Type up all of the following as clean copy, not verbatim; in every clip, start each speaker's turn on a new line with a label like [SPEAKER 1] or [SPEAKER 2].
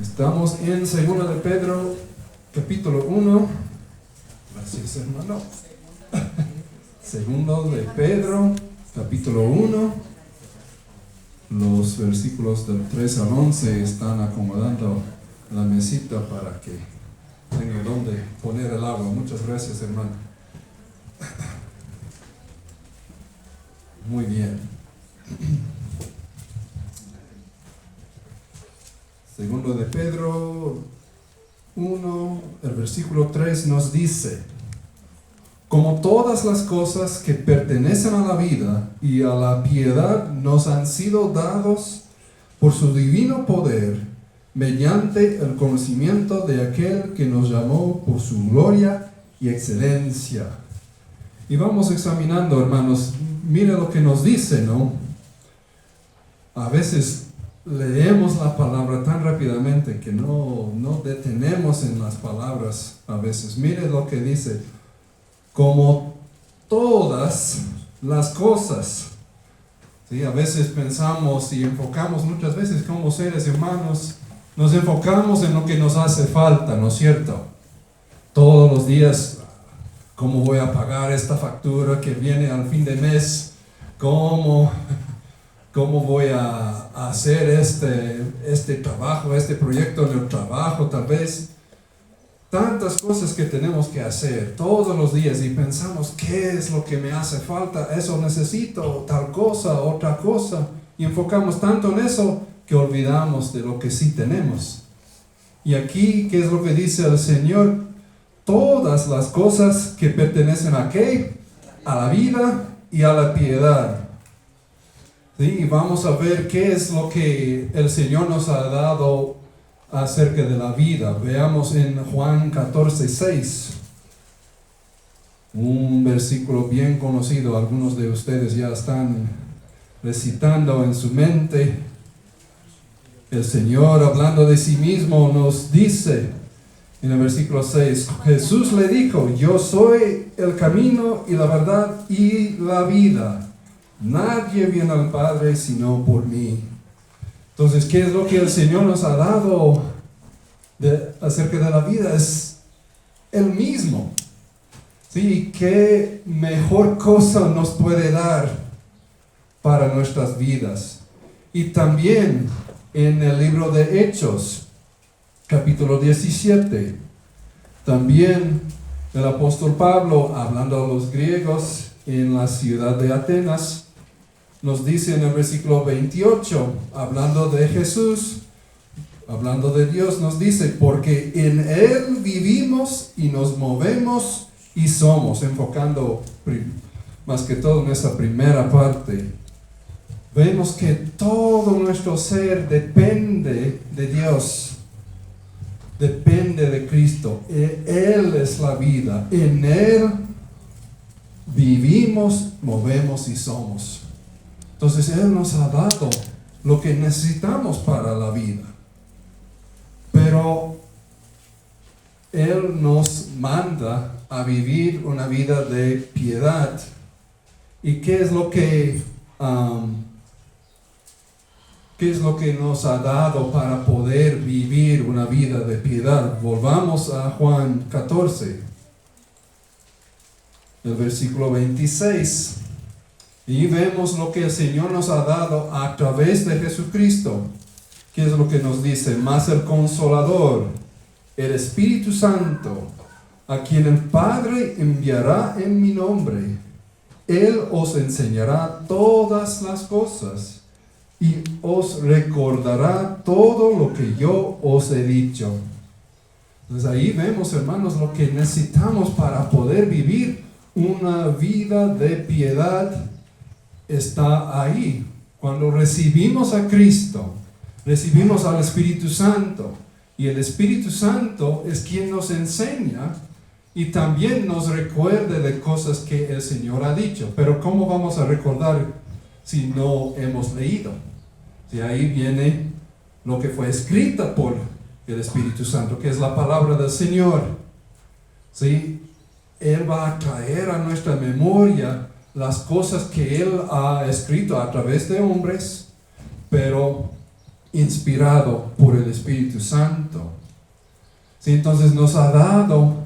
[SPEAKER 1] Estamos en 2 de Pedro, capítulo 1. Gracias, hermano. 2 de Pedro, capítulo 1. Los versículos del 3 al 11 están acomodando la mesita para que tenga donde poner el agua. Muchas gracias, hermano. Muy bien. Segundo de Pedro 1, el versículo 3 nos dice: como todas las cosas que pertenecen a la vida y a la piedad nos han sido dados por su divino poder, mediante el conocimiento de aquel que nos llamó por su gloria y excelencia. Y vamos examinando, hermanos, mire lo que nos dice, ¿no? A veces leemos la palabra tan rápidamente que no detenemos en las palabras a veces. Mire lo que dice: como todas las cosas. ¿Sí? A veces pensamos y enfocamos, muchas veces como seres humanos, nos enfocamos en lo que nos hace falta, ¿no es cierto? Todos los días, ¿cómo voy a pagar esta factura que viene al fin de mes? ¿Cómo voy a hacer este trabajo, este proyecto en el trabajo? Tal vez tantas cosas que tenemos que hacer todos los días y pensamos, ¿qué es lo que me hace falta? Eso necesito, tal cosa, otra cosa. Y enfocamos tanto en eso que olvidamos de lo que sí tenemos. Y aquí, ¿qué es lo que dice el Señor? Todas las cosas que pertenecen a ¿qué? A la vida y a la piedad. ¿Sí? Y vamos a ver qué es lo que el Señor nos ha dado acerca de la vida. Veamos en Juan 14:6, un versículo bien conocido. Algunos de ustedes ya están recitando en su mente. El Señor, hablando de sí mismo, nos dice en el versículo 6: Jesús le dijo: yo soy el camino y la verdad y la vida. Nadie viene al Padre sino por mí. Entonces, ¿qué es lo que el Señor nos ha dado acerca de la vida? Es el mismo. ¿Sí? ¿Qué mejor cosa nos puede dar para nuestras vidas? Y también en el libro de Hechos, capítulo 17, también el apóstol Pablo, hablando a los griegos en la ciudad de Atenas, nos dice en el versículo 28, hablando de Jesús, hablando de Dios, nos dice: porque en Él vivimos y nos movemos y somos. Enfocando más que todo en esa primera parte, vemos que todo nuestro ser depende de Dios, depende de Cristo. Él es la vida, en Él vivimos, movemos y somos. Entonces Él nos ha dado lo que necesitamos para la vida. Pero Él nos manda a vivir una vida de piedad. ¿Y qué es lo que nos ha dado para poder vivir una vida de piedad? Volvamos a Juan 14, el versículo 26. Y vemos lo que el Señor nos ha dado a través de Jesucristo. ¿Qué es lo que nos dice? Mas el Consolador, el Espíritu Santo, a quien el Padre enviará en mi nombre, Él os enseñará todas las cosas y os recordará todo lo que yo os he dicho. Entonces ahí vemos, hermanos, lo que necesitamos para poder vivir una vida de piedad. Está ahí. Cuando recibimos a Cristo, recibimos al Espíritu Santo, y el Espíritu Santo es quien nos enseña y también nos recuerde de cosas que el Señor ha dicho. Pero ¿cómo vamos a recordar si no hemos leído? Si ahí viene lo que fue escrita por el Espíritu Santo, que es la palabra del Señor. ¿Sí? Él va a traer a nuestra memoria las cosas que Él ha escrito a través de hombres, pero inspirado por el Espíritu Santo. ¿Sí? Entonces nos ha dado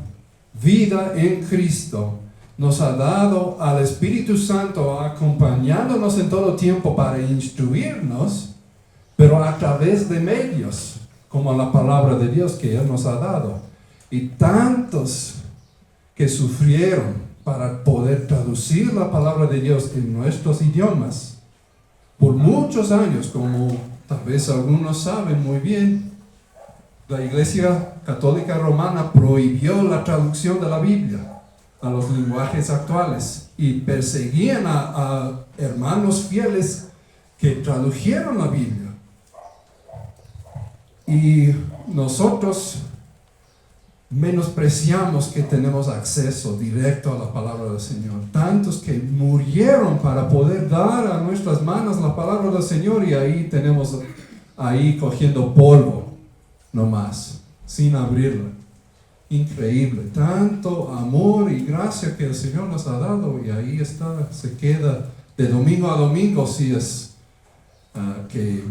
[SPEAKER 1] vida en Cristo, nos ha dado al Espíritu Santo acompañándonos en todo tiempo para instruirnos, pero a través de medios, como la palabra de Dios que Él nos ha dado. Y tantos que sufrieron para poder traducir la palabra de Dios en nuestros idiomas por muchos años, como tal vez algunos saben muy bien. La Iglesia Católica Romana prohibió la traducción de la Biblia a los lenguajes actuales y perseguían a hermanos fieles que tradujeron la Biblia. Y nosotros menospreciamos que tenemos acceso directo a la palabra del Señor. Tantos que murieron para poder dar a nuestras manos la palabra del Señor, y ahí tenemos, ahí cogiendo polvo nomás, sin abrirla. Increíble, tanto amor y gracia que el Señor nos ha dado, y ahí está, se queda de domingo a domingo, si es que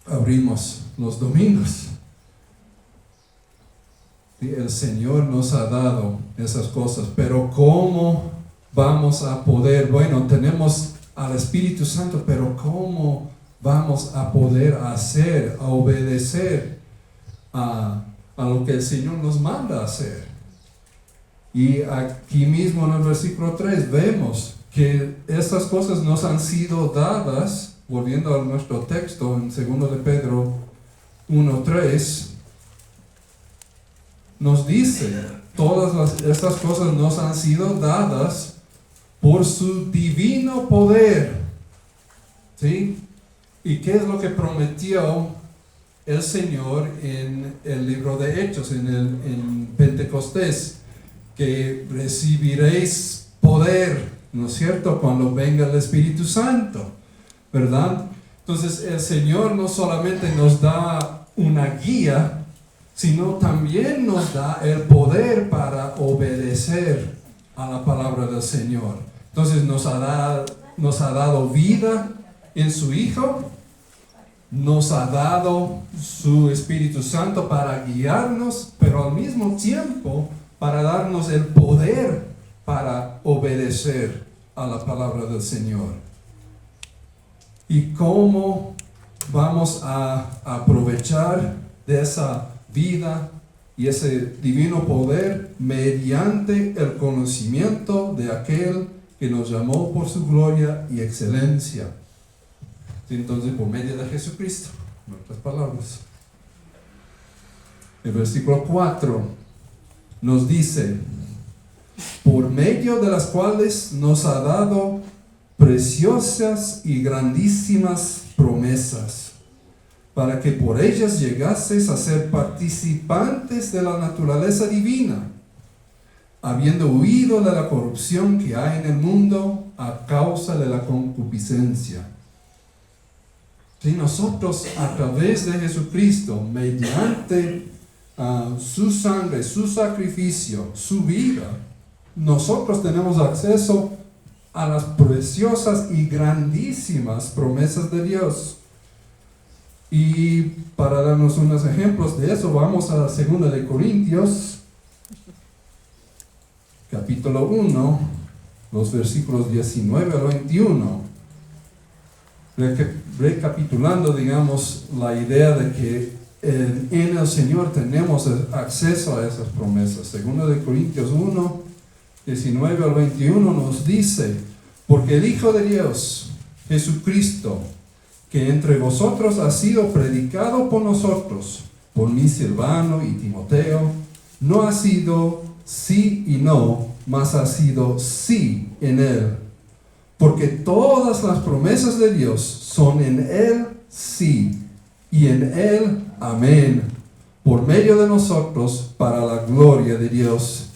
[SPEAKER 1] abrimos los domingos. El Señor nos ha dado esas cosas, pero ¿cómo vamos a poder? Bueno, tenemos al Espíritu Santo, pero ¿cómo vamos a poder hacer, a obedecer a lo que el Señor nos manda hacer? Y aquí mismo en el versículo 3 vemos que estas cosas nos han sido dadas, volviendo a nuestro texto en 2 de Pedro 1:3, nos dice, estas cosas nos han sido dadas por su divino poder. ¿Sí? ¿Y qué es lo que prometió el Señor en el libro de Hechos, en Pentecostés? Que recibiréis poder, ¿no es cierto?, cuando venga el Espíritu Santo, ¿verdad? Entonces el Señor no solamente nos da una guía, sino también nos da el poder para obedecer a la palabra del Señor. Entonces nos ha dado vida en su Hijo, nos ha dado su Espíritu Santo para guiarnos, pero al mismo tiempo para darnos el poder para obedecer a la palabra del Señor. ¿Y cómo vamos a aprovechar de esa vida y ese divino poder? Mediante el conocimiento de aquel que nos llamó por su gloria y excelencia. Entonces, por medio de Jesucristo, en otras palabras. El versículo 4 nos dice, por medio de las cuales nos ha dado preciosas y grandísimas promesas, para que por ellas llegases a ser participantes de la naturaleza divina, habiendo huido de la corrupción que hay en el mundo a causa de la concupiscencia. Si nosotros, a través de Jesucristo, mediante su sangre, su sacrificio, su vida, nosotros tenemos acceso a las preciosas y grandísimas promesas de Dios. Y para darnos unos ejemplos de eso, vamos a 2 de Corintios, capítulo 1, los versículos 19 al 21. Recapitulando, digamos, la idea de que en el Señor tenemos acceso a esas promesas. 2 de Corintios 1, 19 al 21 nos dice, porque el Hijo de Dios, Jesucristo, que entre vosotros ha sido predicado por nosotros, por mí Silvano y Timoteo, no ha sido sí y no, mas ha sido sí en él. Porque todas las promesas de Dios son en él sí, y en él amén, por medio de nosotros para la gloria de Dios.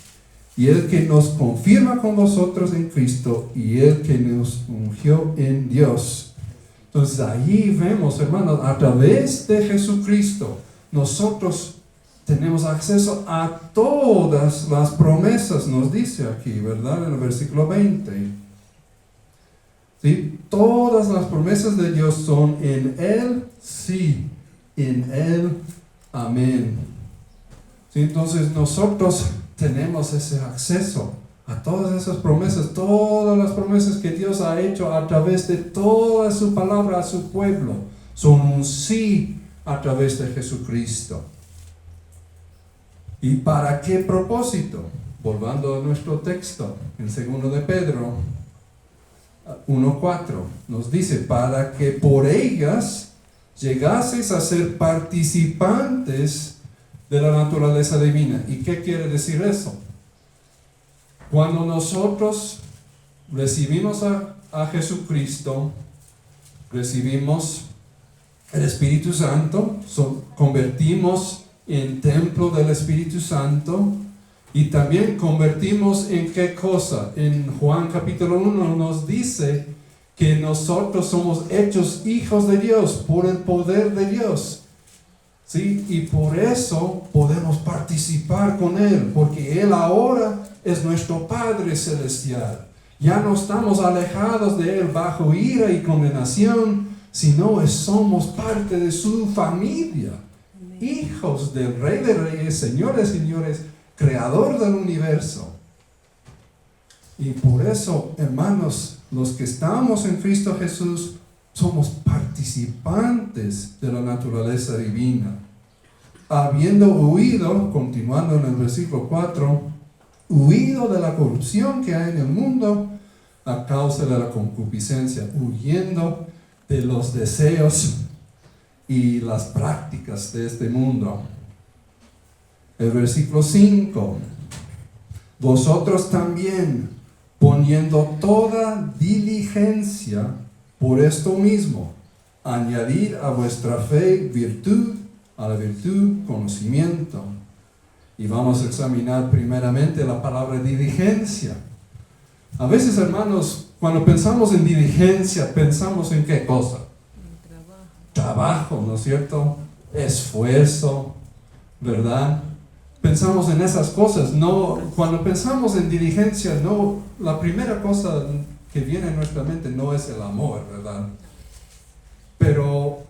[SPEAKER 1] Y el que nos confirma con vosotros en Cristo, y el que nos ungió en Dios. Entonces ahí vemos, hermanos, a través de Jesucristo, nosotros tenemos acceso a todas las promesas, nos dice aquí, ¿verdad? En el versículo 20. ¿Sí? Todas las promesas de Dios son en Él, sí, en Él. Amén. Sí, entonces nosotros tenemos ese acceso a todas esas promesas, todas las promesas que Dios ha hecho a través de toda su palabra a su pueblo, son un sí a través de Jesucristo. ¿Y para qué propósito? Volviendo a nuestro texto, en 2 de Pedro 1:4, nos dice, para que por ellas llegaseis a ser participantes de la naturaleza divina. ¿Y qué quiere decir eso? Cuando nosotros recibimos a Jesucristo, recibimos el Espíritu Santo, convertimos en templo del Espíritu Santo, y también convertimos en qué cosa. En Juan capítulo 1 nos dice que nosotros somos hechos hijos de Dios por el poder de Dios. ¿Sí? Y por eso podemos participar con Él, porque Él ahora es nuestro Padre Celestial. Ya no estamos alejados de Él bajo ira y condenación, sino somos parte de su familia. Hijos del Rey de Reyes, Señores, Señores, Creador del universo. Y por eso, hermanos, los que estamos en Cristo Jesús, somos participantes de la naturaleza divina. Habiendo huido, continuando en el versículo 4, huido de la corrupción que hay en el mundo a causa de la concupiscencia, huyendo de los deseos y las prácticas de este mundo. El versículo 5, vosotros también, poniendo toda diligencia por esto mismo, añadir a vuestra fe virtud, a la virtud conocimiento. Y vamos a examinar primeramente la palabra diligencia. A veces, hermanos, cuando pensamos en diligencia, pensamos en qué cosa. Trabajo, ¿no es cierto? Esfuerzo, ¿verdad? Pensamos en esas cosas. No, cuando pensamos en diligencia, no, la primera cosa que viene en nuestra mente no es el amor, ¿verdad? Pero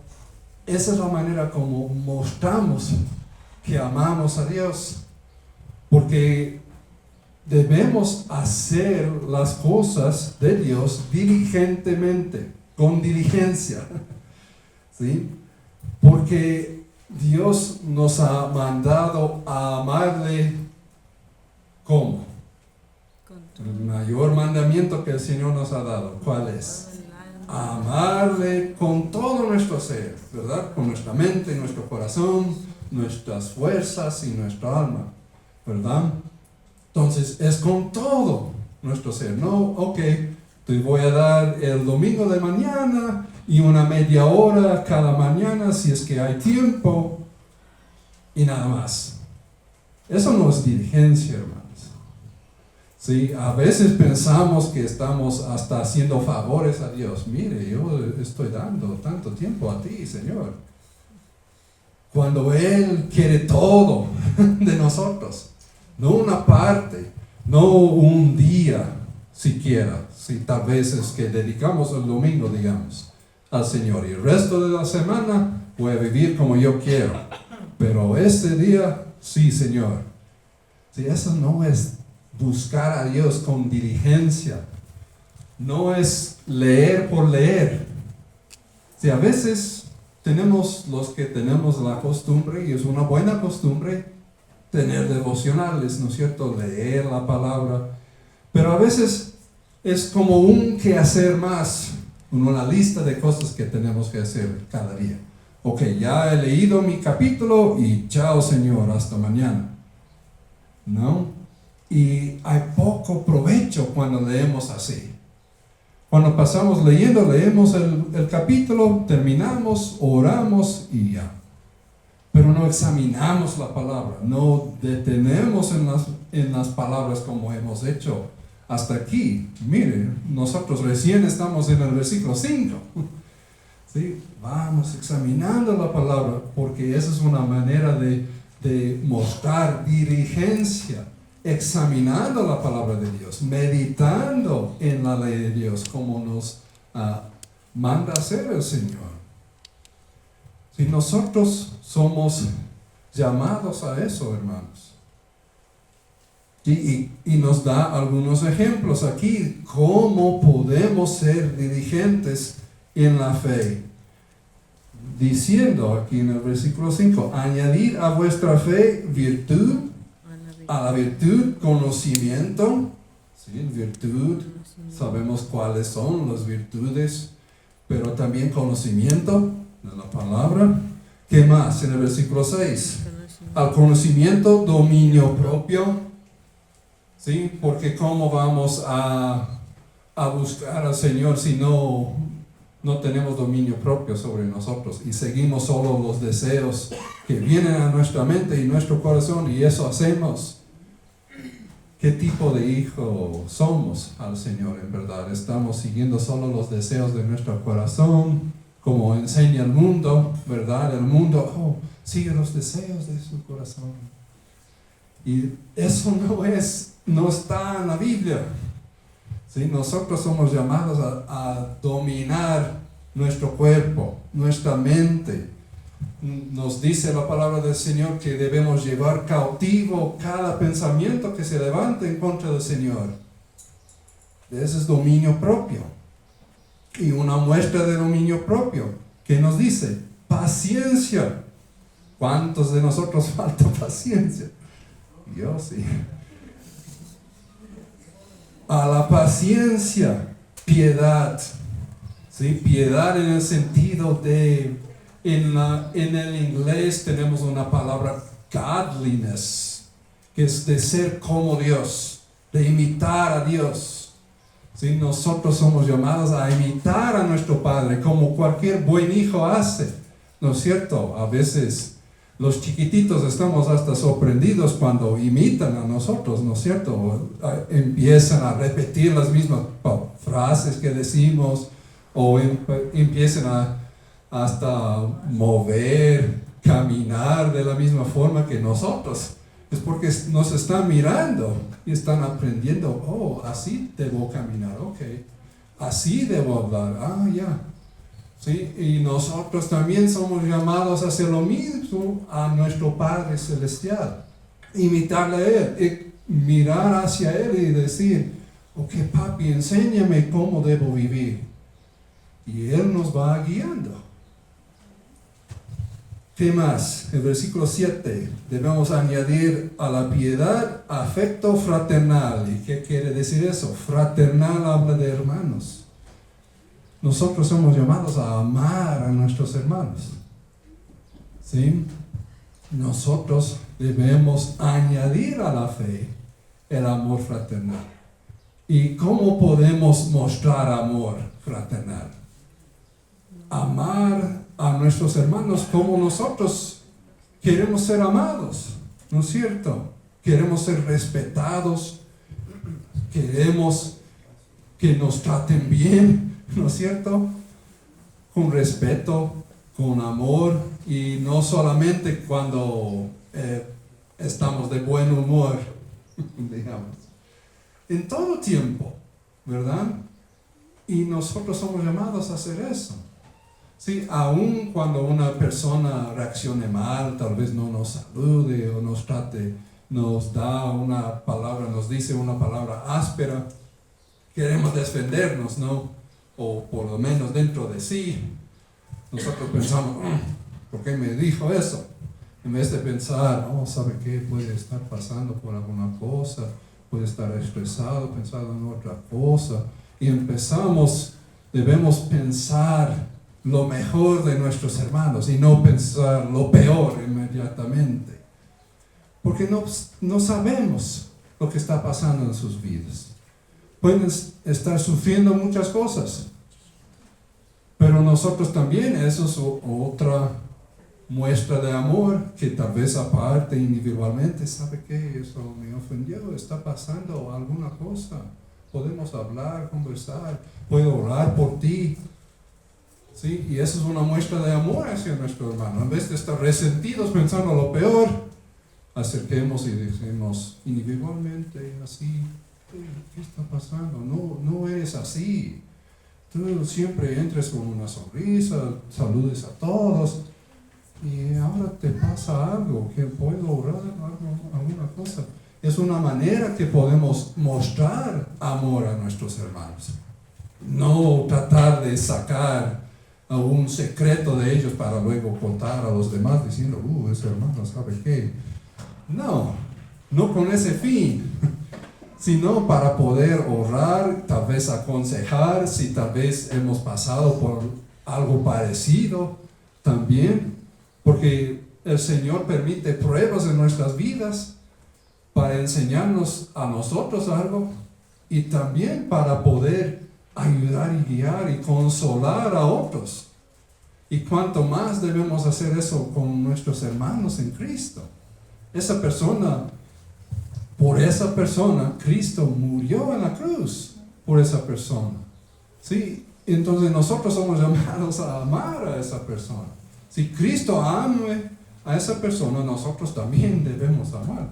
[SPEAKER 1] esa es la manera como mostramos que amamos a Dios, porque debemos hacer las cosas de Dios diligentemente, con diligencia, ¿sí? Porque Dios nos ha mandado a amarle, ¿cómo? El mayor mandamiento que el Señor nos ha dado, ¿cuál es? Amarle con todo nuestro ser, ¿verdad? Con nuestra mente, nuestro corazón, nuestras fuerzas y nuestra alma, ¿verdad? Entonces es con todo nuestro ser. No, ok, te voy a dar el domingo de mañana y una media hora cada mañana si es que hay tiempo y nada más. Eso no es diligencia, hermanos. Sí, a veces pensamos que estamos hasta haciendo favores a Dios. Mire, yo estoy dando tanto tiempo a ti, Señor. Cuando Él quiere todo de nosotros, no una parte, no un día siquiera. Si tal vez es que dedicamos el domingo, digamos, al Señor, y el resto de la semana voy a vivir como yo quiero. Pero este día, sí, Señor. Sí, eso no es buscar a Dios con diligencia. No es leer por leer. Si a veces tenemos los que tenemos la costumbre, y es una buena costumbre, tener devocionales, ¿no es cierto? Leer la palabra. Pero a veces es como un quehacer más, una lista de cosas que tenemos que hacer cada día. Ok, ya he leído mi capítulo y chao, Señor, hasta mañana. ¿No? Y hay poco provecho cuando leemos así. Cuando pasamos leyendo, leemos el capítulo, terminamos, oramos y ya. Pero no examinamos la palabra, no detenemos en las palabras como hemos hecho hasta aquí. Miren, nosotros recién estamos en el versículo 5. ¿Sí? Vamos examinando la palabra, porque esa es una manera de mostrar diligencia, examinando la palabra de Dios, meditando en la ley de Dios, como nos manda hacer el Señor. Si nosotros somos llamados a eso, hermanos. Y nos da algunos ejemplos aquí, cómo podemos ser diligentes en la fe. Diciendo aquí en el versículo 5, añadir a vuestra fe virtud, a la virtud conocimiento. Sí, virtud, sabemos cuáles son las virtudes, pero también conocimiento de la palabra. ¿Qué más? En el versículo 6, al conocimiento, dominio propio. ¿Sí? Porque ¿cómo vamos a buscar al Señor si no tenemos dominio propio sobre nosotros y seguimos solo los deseos que vienen a nuestra mente y nuestro corazón, y eso hacemos? ¿Qué tipo de hijo somos al Señor en verdad? ¿Estamos siguiendo solo los deseos de nuestro corazón, como enseña el mundo, verdad? El mundo sigue los deseos de su corazón. Y eso no está en la Biblia. ¿Sí? Nosotros somos llamados a dominar nuestro cuerpo, nuestra mente. Nos dice la palabra del Señor que debemos llevar cautivo cada pensamiento que se levante en contra del Señor. Ese es dominio propio. Y una muestra de dominio propio, ¿qué nos dice? Paciencia. ¿Cuántos de nosotros falta paciencia? Yo sí. A la paciencia, piedad. ¿Sí? Piedad en el sentido de, en el inglés tenemos una palabra godliness, que es de ser como Dios, de imitar a Dios. ¿Sí? Nosotros somos llamados a imitar a nuestro Padre, como cualquier buen hijo hace, ¿no es cierto? A veces los chiquititos estamos hasta sorprendidos cuando imitan a nosotros, ¿no es cierto? Empiezan a repetir las mismas frases que decimos, o empiezan a hasta mover, caminar de la misma forma que nosotros. Es porque nos están mirando y están aprendiendo. Así debo caminar, ok. Así debo hablar, ya. ¿Sí? Y nosotros también somos llamados a hacer lo mismo a nuestro Padre Celestial. Imitarle a Él, mirar hacia Él y decir, ok, papi, enséñame cómo debo vivir. Y Él nos va guiando. ¿Qué más? El versículo 7, debemos añadir a la piedad afecto fraternal. ¿Y qué quiere decir eso? Fraternal habla de hermanos. Nosotros somos llamados a amar a nuestros hermanos. ¿Sí? Nosotros debemos añadir a la fe el amor fraternal. ¿Y cómo podemos mostrar amor fraternal? Amar a nuestros hermanos como nosotros queremos ser amados, ¿no es cierto? Queremos ser respetados, queremos que nos traten bien, ¿no es cierto? Con respeto, con amor, y no solamente cuando estamos de buen humor, digamos. En todo tiempo, ¿verdad? Y nosotros somos llamados a hacer eso. Sí, aun cuando una persona reaccione mal, tal vez no nos salude o nos trate, nos da una palabra, nos dice una palabra áspera, queremos defendernos, ¿no? O por lo menos dentro de sí, nosotros pensamos, ¿por qué me dijo eso? En vez de pensar, ¿sabe qué? Puede estar pasando por alguna cosa, puede estar estresado, pensando en otra cosa. Y debemos pensar lo mejor de nuestros hermanos y no pensar lo peor inmediatamente. Porque no sabemos lo que está pasando en sus vidas. Pueden estar sufriendo muchas cosas. Pero nosotros también, eso es otra muestra de amor, que tal vez aparte individualmente, ¿sabe qué? Eso me ofendió, está pasando alguna cosa. Podemos hablar, conversar, puedo orar por ti. ¿Sí? Y eso es una muestra de amor hacia nuestro hermano. En vez de estar resentidos pensando lo peor, acerquemos y decimos individualmente así, ¿qué está pasando? No eres así. Tú siempre entres con una sonrisa, saludes a todos. y ahora te pasa algo, que puedo orar, alguna cosa. Es una manera que podemos mostrar amor a nuestros hermanos. No tratar de sacar algún secreto de ellos para luego contar a los demás diciendo, ese hermano sabe qué. No con ese fin, sino para poder orar, tal vez aconsejar, si tal vez hemos pasado por algo parecido también, porque el Señor permite pruebas en nuestras vidas para enseñarnos a nosotros algo y también para poder ayudar y guiar y consolar a otros. Y cuanto más debemos hacer eso con nuestros hermanos en Cristo. Por esa persona, Cristo murió en la cruz por esa persona. ¿Sí? Entonces nosotros somos llamados a amar a esa persona. Si Cristo ame a esa persona, nosotros también debemos amar.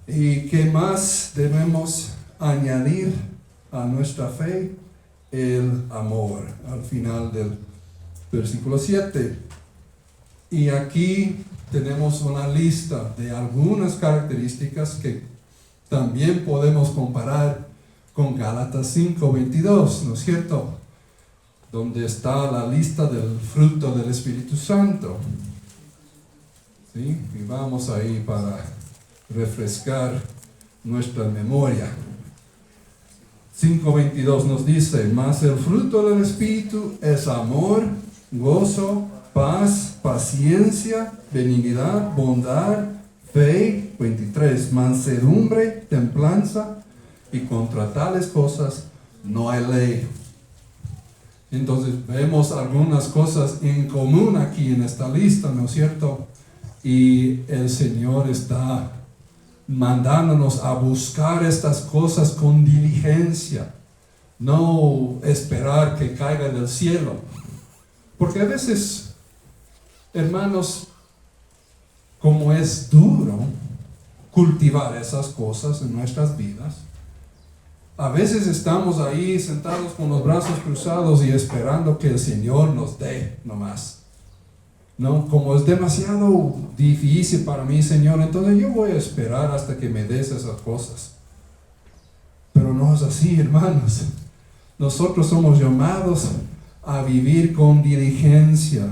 [SPEAKER 1] ¿Y qué más debemos añadir a nuestra fe? El amor, al final del versículo 7. Y aquí tenemos una lista de algunas características que también podemos comparar con Gálatas 5:22, ¿no es cierto? Donde está la lista del fruto del Espíritu Santo. ¿Sí? Y vamos ahí para refrescar nuestra memoria. 5:22 nos dice, mas el fruto del Espíritu es amor, gozo, paz, paciencia, benignidad, bondad, fe. 23, mansedumbre, templanza, y contra tales cosas no hay ley. Entonces vemos algunas cosas en común aquí en esta lista, ¿no es cierto? Y el Señor está mandándonos a buscar estas cosas con diligencia, no esperar que caiga del cielo. Porque a veces, hermanos, como es duro cultivar esas cosas en nuestras vidas, a veces estamos ahí sentados con los brazos cruzados y esperando que el Señor nos dé nomás. No, como es demasiado difícil para mí, Señor, entonces yo voy a esperar hasta que me des esas cosas. Pero no es así, hermanos. Nosotros somos llamados a vivir con diligencia.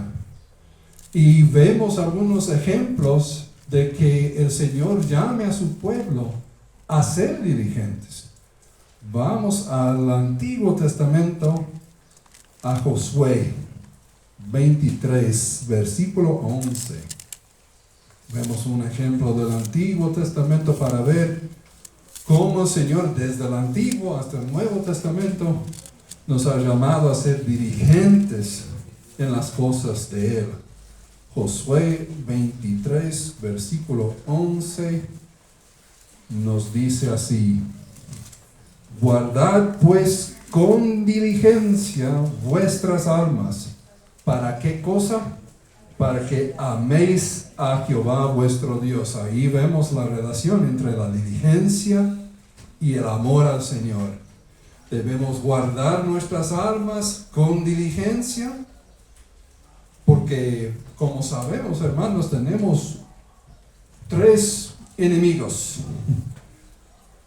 [SPEAKER 1] Y vemos algunos ejemplos de que el Señor llame a su pueblo a ser diligentes. Vamos al Antiguo Testamento, a Josué 23, versículo 11. Vemos un ejemplo del Antiguo Testamento para ver cómo el Señor desde el Antiguo hasta el Nuevo Testamento nos ha llamado a ser diligentes en las cosas de Él. Josué 23, versículo 11, nos dice así: guardad pues con diligencia vuestras almas. ¿Para qué cosa? Para que améis a Jehová vuestro Dios. Ahí vemos la relación entre la diligencia y el amor al Señor. Debemos guardar nuestras almas con diligencia, porque como sabemos, hermanos, tenemos 3 enemigos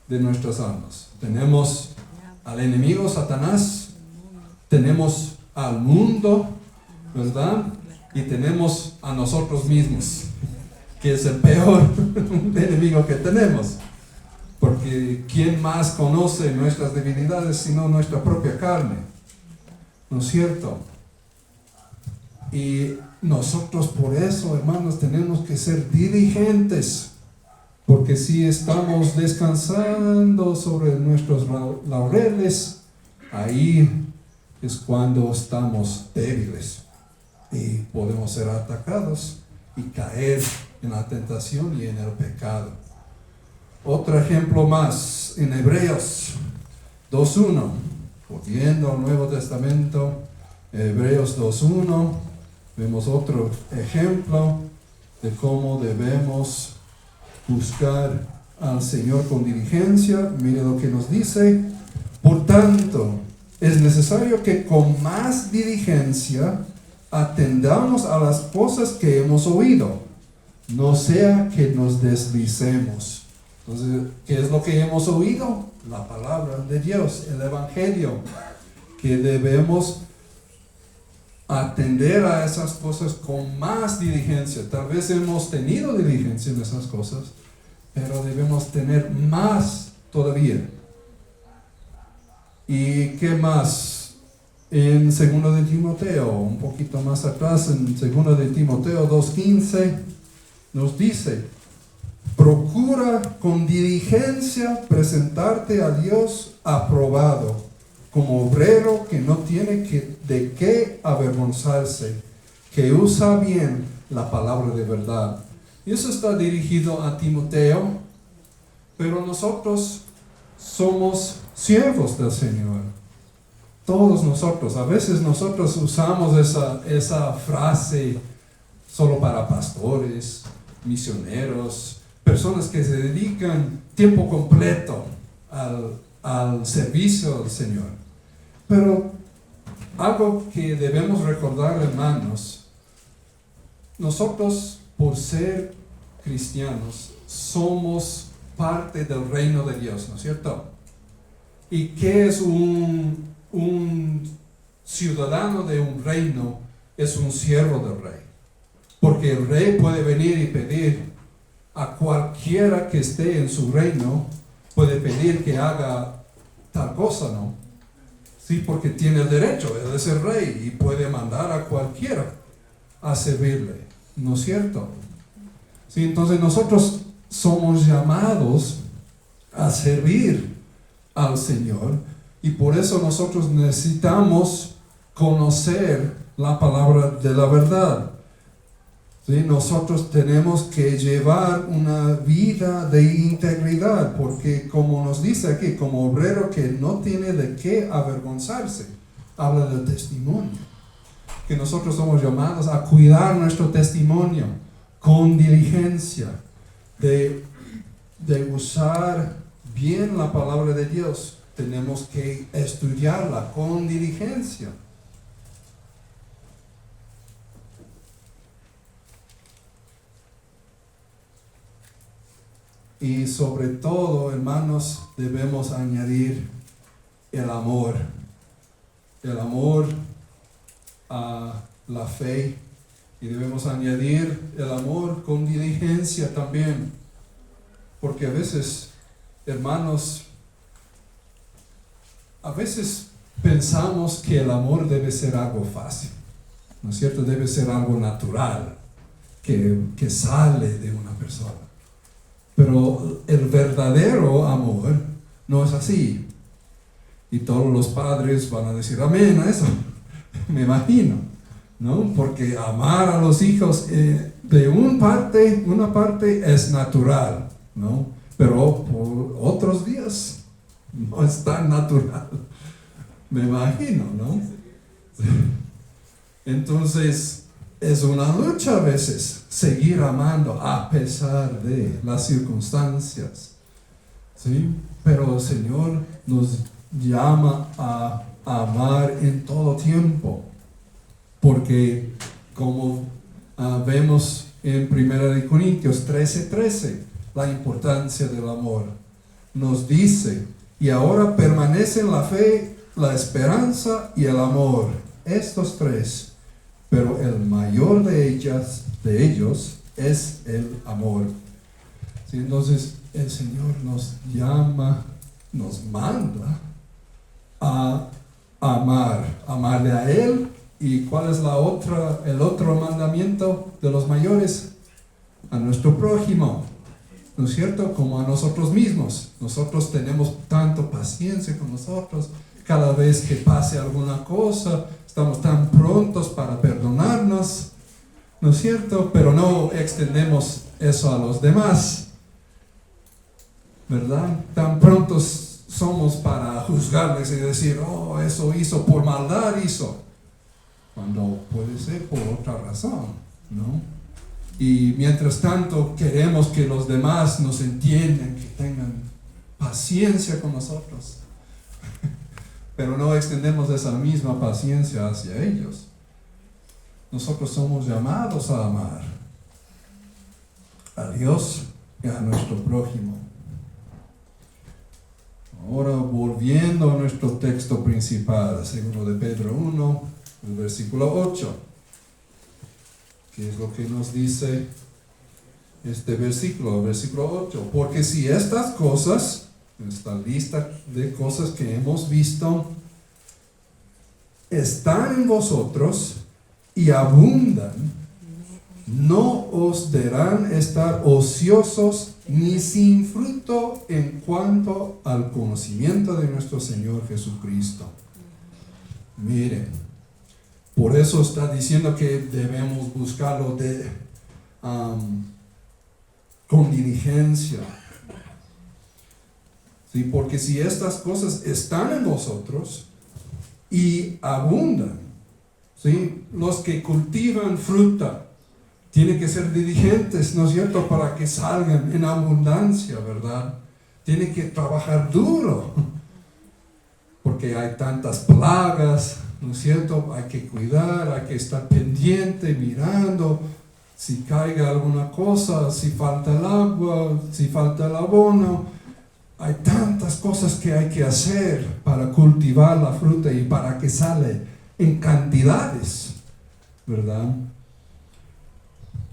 [SPEAKER 1] de nuestras almas. Tenemos al enemigo Satanás, tenemos al mundo, ¿verdad? Y tenemos a nosotros mismos, que es el peor enemigo que tenemos. Porque ¿quién más conoce nuestras debilidades sino nuestra propia carne? ¿No es cierto? Y nosotros por eso, hermanos, tenemos que ser diligentes. Porque si estamos descansando sobre nuestros laureles, ahí es cuando estamos débiles y podemos ser atacados y caer en la tentación y en el pecado. Otro ejemplo más, en Hebreos 2:1, volviendo al Nuevo Testamento, Hebreos 2:1, vemos otro ejemplo de cómo debemos buscar al Señor con diligencia. Mire lo que nos dice: por tanto, es necesario que con más diligencia atendamos a las cosas que hemos oído, no sea que nos deslicemos. Entonces, ¿qué es lo que hemos oído? La palabra de Dios, el Evangelio, que debemos atender a esas cosas con más diligencia. Tal vez hemos tenido diligencia en esas cosas, pero debemos tener más todavía. ¿Y qué más? En 2 de Timoteo, un poquito más atrás, en 2 de Timoteo 2:15, nos dice: procura con diligencia presentarte a Dios aprobado, como obrero que no tiene de qué avergonzarse, que usa bien la palabra de verdad. Y eso está dirigido a Timoteo, pero nosotros somos siervos del Señor. Todos nosotros, a veces nosotros usamos esa frase solo para pastores, misioneros, personas que se dedican tiempo completo al servicio del Señor. Pero algo que debemos recordar, hermanos, nosotros, por ser cristianos, somos parte del reino de Dios, ¿no es cierto? ¿Y qué es un ciudadano de un reino? Es un siervo del rey. Porque el rey puede venir y pedir a cualquiera que esté en su reino, puede pedir que haga tal cosa, ¿no? Sí, porque tiene el derecho, él es el rey y puede mandar a cualquiera a servirle, ¿no es cierto? Sí, entonces nosotros somos llamados a servir al Señor, y por eso nosotros necesitamos conocer la palabra de la verdad. ¿Sí? Nosotros tenemos que llevar una vida de integridad, porque como nos dice aquí, como obrero que no tiene de qué avergonzarse, habla del testimonio, que nosotros somos llamados a cuidar nuestro testimonio con diligencia, de usar bien la palabra de Dios. Tenemos que estudiarla con diligencia. Y sobre todo, hermanos, debemos añadir el amor a la fe, y debemos añadir el amor con diligencia también, porque a veces, hermanos, a veces pensamos que el amor debe ser algo fácil, ¿no es cierto? Debe ser algo natural, que sale de una persona. Pero el verdadero amor no es así. Y todos los padres van a decir amén a eso, me imagino, ¿no? Porque amar a los hijos de una parte es natural, ¿no? Pero por otros días no es tan natural, me imagino, ¿no? Entonces, es una lucha a veces seguir amando a pesar de las circunstancias, ¿sí? Pero el Señor nos llama a amar en todo tiempo, porque como vemos en 1 Corintios 13:13, la importancia del amor. Nos dice: y ahora permanecen la fe, la esperanza y el amor, estos tres, pero el mayor de ellos es el amor. ¿Sí? Entonces el Señor nos llama, nos manda a amarle a Él. ¿Y cuál es el otro mandamiento de los mayores? A nuestro prójimo, ¿no es cierto? Como a nosotros mismos. Nosotros tenemos tanto paciencia con nosotros. Cada vez que pase alguna cosa, estamos tan prontos para perdonarnos, ¿no es cierto? Pero no extendemos eso a los demás, ¿verdad? Tan prontos somos para juzgarles y decir: oh, eso hizo por maldad, cuando puede ser por otra razón, ¿no? Y mientras tanto queremos que los demás nos entiendan, que tengan paciencia con nosotros, pero no extendemos esa misma paciencia hacia ellos. nosotros somos llamados a amar a Dios y a nuestro prójimo. Ahora, volviendo a nuestro texto principal, 2 de Pedro 1, el versículo 8. ¿Qué es lo que nos dice este versículo? El versículo 8. Porque si estas cosas, esta lista de cosas que hemos visto, están en vosotros y abundan, no os deberán estar ociosos ni sin fruto en cuanto al conocimiento de nuestro Señor Jesucristo. Miren, por eso está diciendo que debemos buscarlo con diligencia. ¿Sí? Porque si estas cosas están en vosotros y abundan, ¿sí? Los que cultivan fruta tienen que ser diligentes, ¿no es cierto?, para que salgan en abundancia, ¿verdad? Tienen que trabajar duro, porque hay tantas plagas, ¿no es cierto? Hay que cuidar, hay que estar pendiente, mirando si caiga alguna cosa, si falta el agua, si falta el abono. Hay tantas cosas que hay que hacer para cultivar la fruta y para que sale en cantidades, ¿verdad?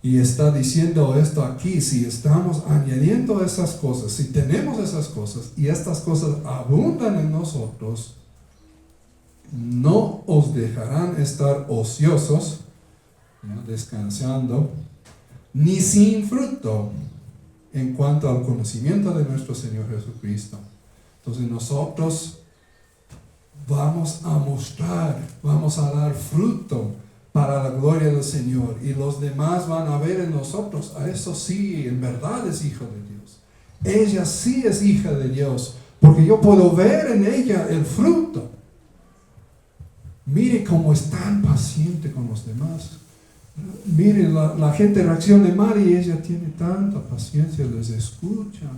[SPEAKER 1] Y está diciendo esto aquí: si estamos añadiendo esas cosas, si tenemos esas cosas y estas cosas abundan en nosotros, no os dejarán estar ociosos, ¿no?, descansando, ni sin fruto en cuanto al conocimiento de nuestro Señor Jesucristo. Entonces nosotros vamos a mostrar, vamos a dar fruto para la gloria del Señor, y los demás van a ver en nosotros: a eso sí, en verdad es hijo de Dios. Ella sí es hija de Dios, porque yo puedo ver en ella el fruto. Mire cómo es tan paciente con los demás. Mire, la gente reacciona mal y ella tiene tanta paciencia, les escucha,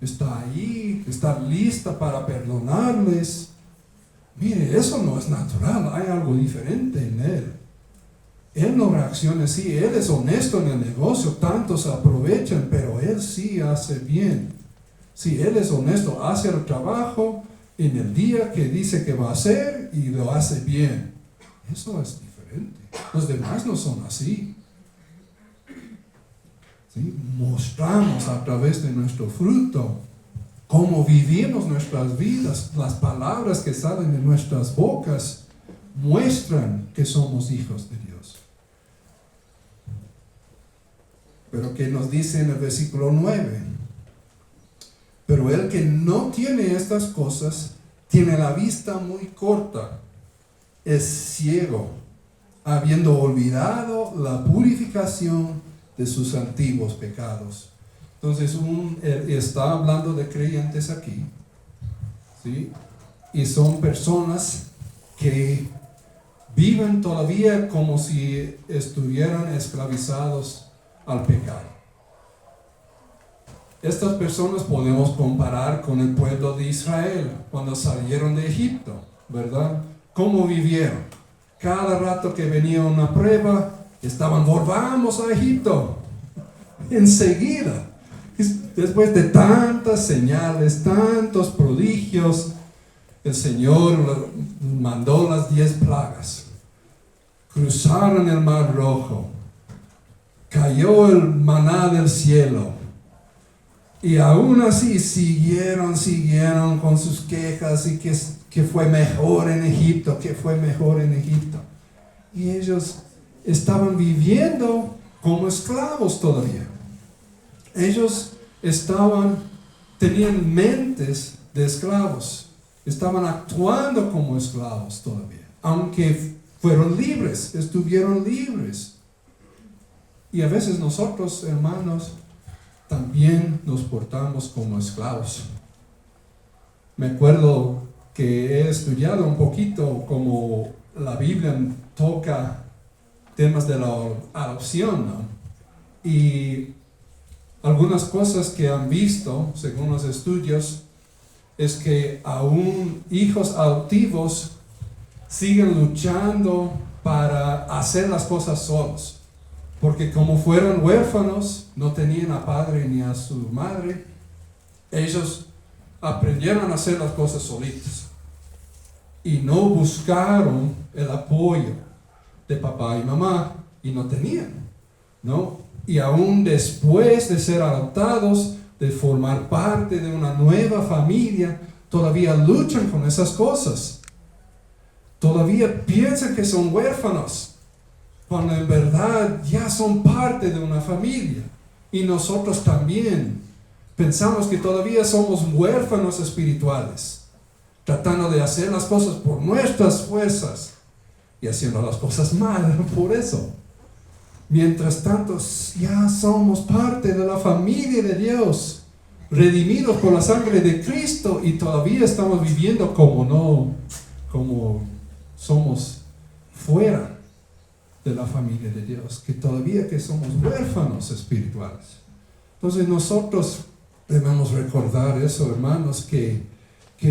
[SPEAKER 1] está ahí, está lista para perdonarles. Mire, eso no es natural, hay algo diferente en él. Él no reacciona así, él es honesto en el negocio, tantos aprovechan, pero él sí hace bien. Sí, él es honesto, hace el trabajo en el día que dice que va a hacer y lo hace bien. Eso es diferente. Los demás no son así. ¿Sí? Mostramos a través de nuestro fruto cómo vivimos nuestras vidas. Las palabras que salen de nuestras bocas muestran que somos hijos de Dios. Pero que nos dice en el versículo 9: pero el que no tiene estas cosas tiene la vista muy corta, es ciego, habiendo olvidado la purificación de sus antiguos pecados. Entonces está hablando de creyentes aquí, ¿sí? Y son personas que viven todavía como si estuvieran esclavizados al pecado. Estas personas podemos comparar con el pueblo de Israel cuando salieron de Egipto, ¿verdad? ¿Cómo vivieron? Cada rato que venía una prueba, estaban: volvamos a Egipto. Enseguida, después de tantas señales, tantos prodigios, el Señor mandó las 10 plagas. Cruzaron el Mar Rojo. Cayó el maná del cielo. Y aún así siguieron con sus quejas y que fue mejor en Egipto, que fue mejor en Egipto. Y ellos estaban viviendo como esclavos todavía. Ellos tenían mentes de esclavos, estaban actuando como esclavos todavía, aunque fueron libres, estuvieron libres. Y a veces nosotros, hermanos, también nos portamos como esclavos. Me acuerdo que he estudiado un poquito como la Biblia toca temas de la adopción, ¿no? Y algunas cosas que han visto, según los estudios, es que aún hijos adoptivos siguen luchando para hacer las cosas solos. Porque como fueron huérfanos, no tenían a padre ni a su madre, ellos aprendieron a hacer las cosas solitos. Y no buscaron el apoyo de papá y mamá, y no tenían, ¿no? Y aún después de ser adoptados, de formar parte de una nueva familia, todavía luchan con esas cosas. Todavía piensan que son huérfanos, cuando en verdad ya son parte de una familia. Y nosotros también pensamos que todavía somos huérfanos espirituales, tratando de hacer las cosas por nuestras fuerzas y haciendo las cosas mal por eso. Mientras tanto, ya somos parte de la familia de Dios, redimidos por la sangre de Cristo, y todavía estamos viviendo como somos fuera de la familia de Dios, que todavía que somos huérfanos espirituales. Entonces nosotros debemos recordar eso, hermanos, que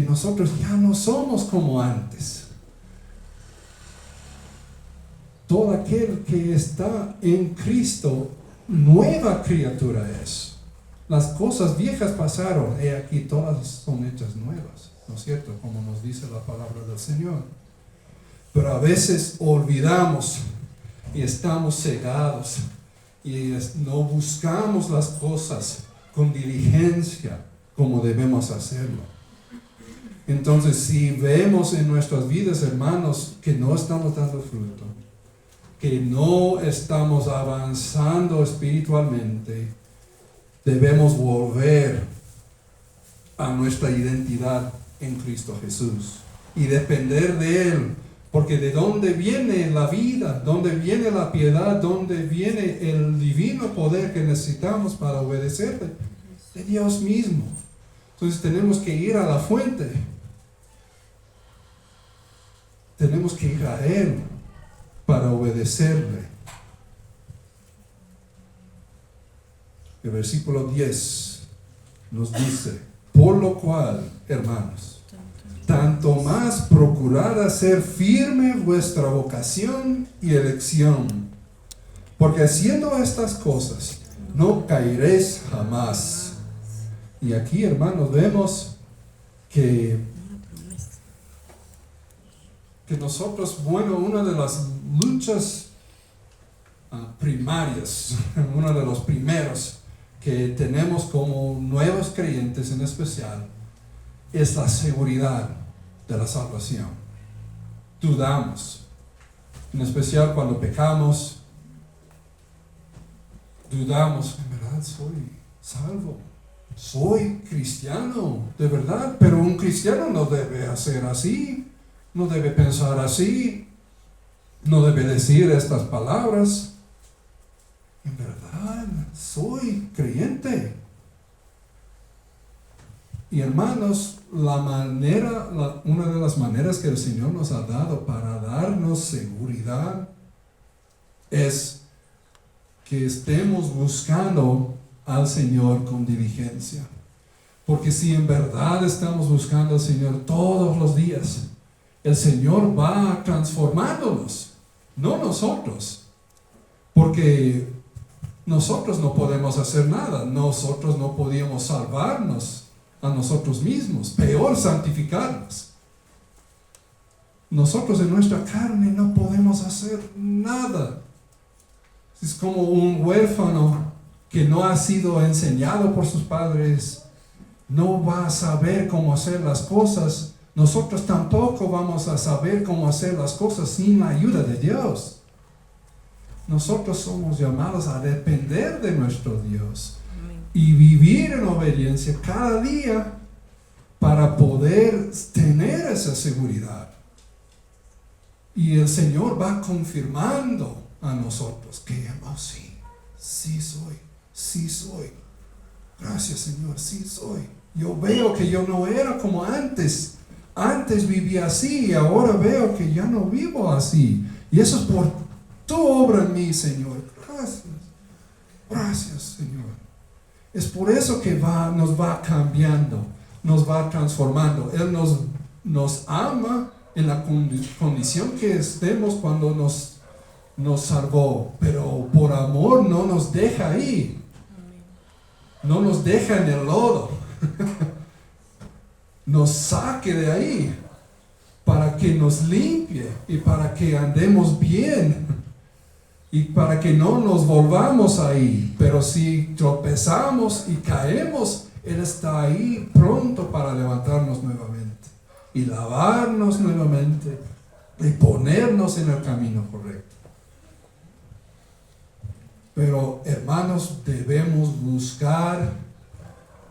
[SPEAKER 1] nosotros ya no somos como antes. Todo aquel que está en Cristo, nueva criatura es. Las cosas viejas pasaron, he aquí todas son hechas nuevas, ¿no es cierto? Como nos dice la palabra del Señor. Pero a veces olvidamos y estamos cegados y no buscamos las cosas con diligencia como debemos hacerlo. Entonces, si vemos en nuestras vidas, hermanos, que no estamos dando fruto, que no estamos avanzando espiritualmente, debemos volver a nuestra identidad en Cristo Jesús y depender de Él, porque de dónde viene la vida, dónde viene la piedad, dónde viene el divino poder que necesitamos para obedecerle, de Dios mismo. Entonces tenemos que ir a la fuente, tenemos que ir a Él para obedecerle. El versículo 10 nos dice: por lo cual, hermanos, tanto más procurad hacer firme vuestra vocación y elección, porque haciendo estas cosas no caeréis jamás. Y aquí, hermanos, vemos que nosotros, una de las luchas primarias, uno de los primeros que tenemos como nuevos creyentes en especial, es la seguridad de la salvación. Dudamos, en especial cuando pecamos, dudamos: ¿en verdad soy salvo? ¿Soy cristiano? ¿De verdad? Pero un cristiano no debe hacer así, no debe pensar así, no debe decir estas palabras. ¿En verdad soy creyente? Y hermanos, una de las maneras que el Señor nos ha dado para darnos seguridad es que estemos buscando al Señor con diligencia. Porque si en verdad estamos buscando al Señor todos los días, el Señor va transformándonos, no nosotros. Porque nosotros no podemos hacer nada, nosotros no podíamos salvarnos a nosotros mismos, peor santificarnos. Nosotros en nuestra carne no podemos hacer nada. Es como un huérfano que no ha sido enseñado por sus padres, no va a saber cómo hacer las cosas. Nosotros tampoco vamos a saber cómo hacer las cosas sin la ayuda de Dios. Nosotros somos llamados a depender de nuestro Dios y vivir en obediencia cada día para poder tener esa seguridad. Y el Señor va confirmando a nosotros que, oh, sí soy. Gracias, Señor, sí soy. Yo veo que yo no era como antes. Antes vivía así y ahora veo que ya no vivo así. Y eso es por tu obra en mí, Señor. Gracias, Señor. Es por eso que nos va cambiando, nos va transformando. Él nos ama en la condición que estemos cuando nos salvó, pero por amor no nos deja ahí, no nos deja en el lodo, nos saque de ahí para que nos limpie y para que andemos bien y para que no nos volvamos ahí. Pero si tropezamos y caemos, Él está ahí pronto para levantarnos nuevamente y lavarnos nuevamente y ponernos en el camino correcto. Pero hermanos, debemos buscar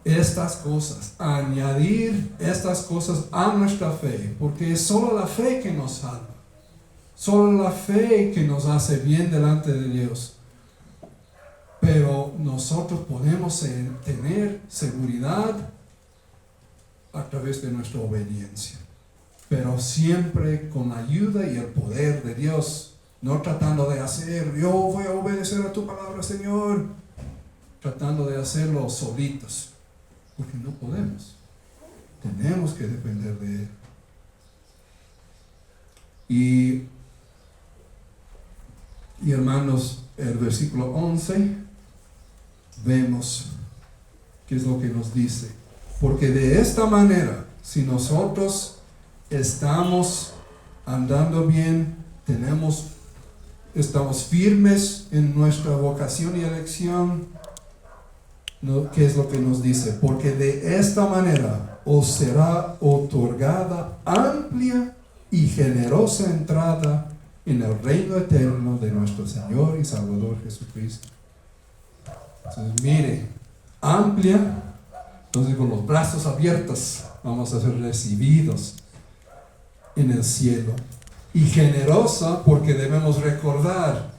[SPEAKER 1] estas cosas, añadir estas cosas a nuestra fe, porque es solo la fe que nos salva, solo la fe que nos hace bien delante de Dios. Pero nosotros podemos tener seguridad a través de nuestra obediencia, pero siempre con la ayuda y el poder de Dios. No tratando de hacer, yo voy a obedecer a tu palabra, Señor. Tratando de hacerlo solitos. Porque no podemos. Tenemos que depender de Él. Y hermanos, el versículo 11, vemos qué es lo que nos dice. Porque de esta manera, si nosotros estamos andando bien, estamos firmes en nuestra vocación y elección, ¿no? ¿Qué es lo que nos dice? Porque de esta manera os será otorgada amplia y generosa entrada en el reino eterno de nuestro Señor y Salvador Jesucristo. Entonces, mire, amplia, entonces con los brazos abiertos vamos a ser recibidos en el cielo. Y generosa, porque debemos recordar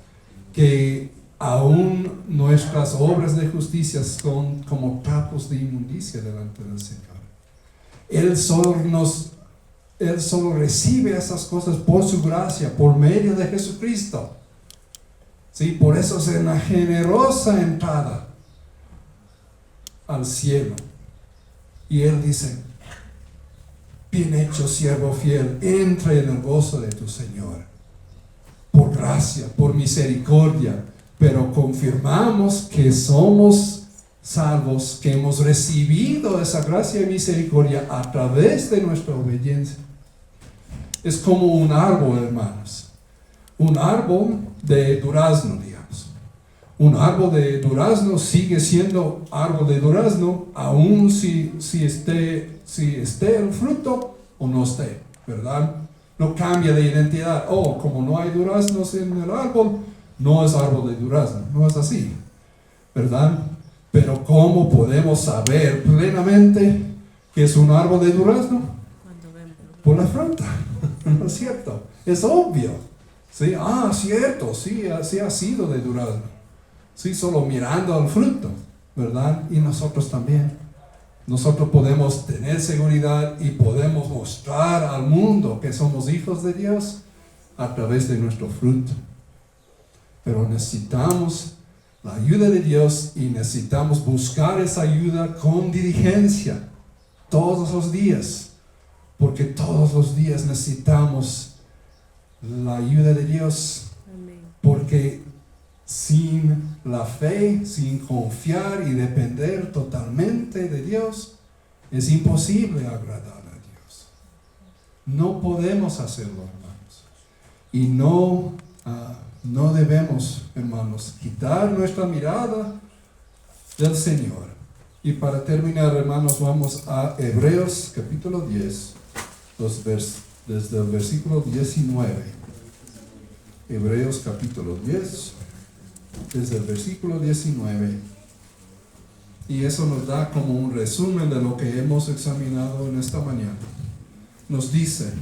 [SPEAKER 1] que aún nuestras obras de justicia son como trapos de inmundicia delante del Señor. Él solo recibe esas cosas por su gracia, por medio de Jesucristo. ¿Sí? Por eso es una generosa entrada al cielo. Y Él dice: bien hecho, siervo fiel, entra en el gozo de tu Señor. Por gracia, por misericordia, pero confirmamos que somos salvos, que hemos recibido esa gracia y misericordia a través de nuestra obediencia. Es como un árbol, hermanos. Un árbol de durazno, digamos. Un árbol de durazno sigue siendo árbol de durazno, aun si esté el fruto o no esté, ¿verdad? No cambia de identidad. Como no hay duraznos en el árbol, no es árbol de durazno. No es así, ¿verdad? Pero ¿cómo podemos saber plenamente que es un árbol de durazno? Por la fruta, ¿no es cierto? Es obvio. ¿Sí? Cierto, sí ha sido de durazno. Sí, solo mirando al fruto, ¿verdad? Y nosotros también. Nosotros podemos tener seguridad y podemos mostrar al mundo que somos hijos de Dios a través de nuestro fruto. Pero necesitamos la ayuda de Dios y necesitamos buscar esa ayuda con diligencia todos los días, porque todos los días necesitamos la ayuda de Dios. Amén. Porque sin la fe, sin confiar y depender totalmente de Dios, es imposible agradar a Dios. No podemos hacerlo, hermanos. Y no debemos, hermanos, quitar nuestra mirada del Señor. Y para terminar, hermanos, vamos a Hebreos capítulo 10, desde el versículo 19. Hebreos capítulo 10, desde el versículo 19. Y eso nos da como un resumen de lo que hemos examinado en esta mañana. Nos dice: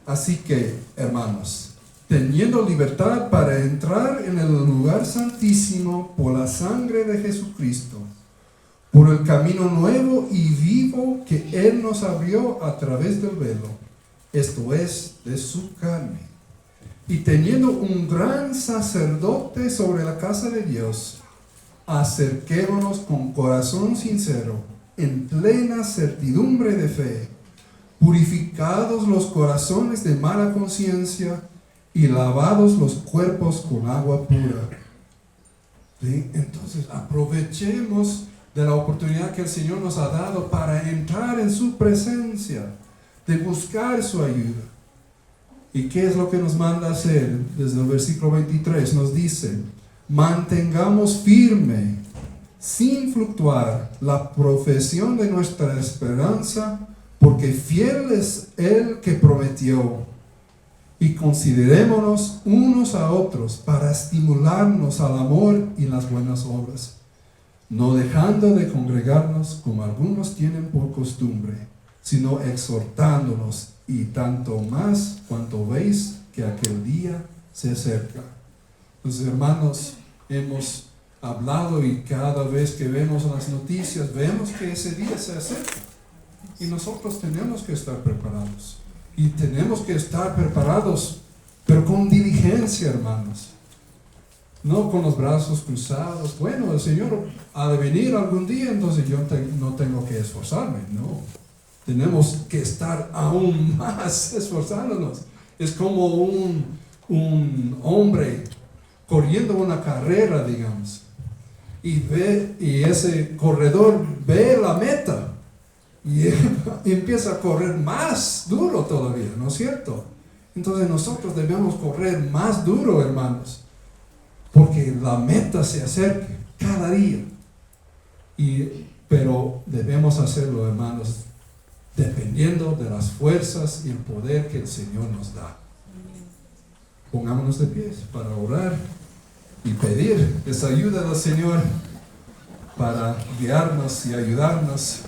[SPEAKER 1] así que, hermanos, teniendo libertad para entrar en el lugar santísimo por la sangre de Jesucristo, por el camino nuevo y vivo que Él nos abrió a través del velo, esto es, de su carne. Y teniendo un gran sacerdote sobre la casa de Dios, acerquémonos con corazón sincero, en plena certidumbre de fe, purificados los corazones de mala conciencia y lavados los cuerpos con agua pura. ¿Sí? Entonces aprovechemos de la oportunidad que el Señor nos ha dado para entrar en su presencia, de buscar su ayuda. ¿Y qué es lo que nos manda hacer? Desde el versículo 23 nos dice: mantengamos firme, sin fluctuar, la profesión de nuestra esperanza, porque fiel es el que prometió. Y considerémonos unos a otros para estimularnos al amor y las buenas obras, no dejando de congregarnos como algunos tienen por costumbre, sino exhortándonos, y tanto más cuanto veis que aquel día se acerca. Entonces, hermanos, hemos hablado y cada vez que vemos las noticias, vemos que ese día se acerca. Y nosotros tenemos que estar preparados. Y tenemos que estar preparados, pero con diligencia, hermanos. No con los brazos cruzados. Bueno, el Señor ha de venir algún día, entonces yo no tengo que esforzarme. No. Tenemos que estar aún más esforzándonos. Es como un hombre corriendo una carrera, digamos. Y ese corredor ve la meta. Y empieza a correr más duro todavía, ¿no es cierto? Entonces nosotros debemos correr más duro, hermanos, porque la meta se acerca cada día. Pero debemos hacerlo, hermanos, dependiendo de las fuerzas y el poder que el Señor nos da. Pongámonos de pies para orar y pedir esa ayuda del Señor para guiarnos y ayudarnos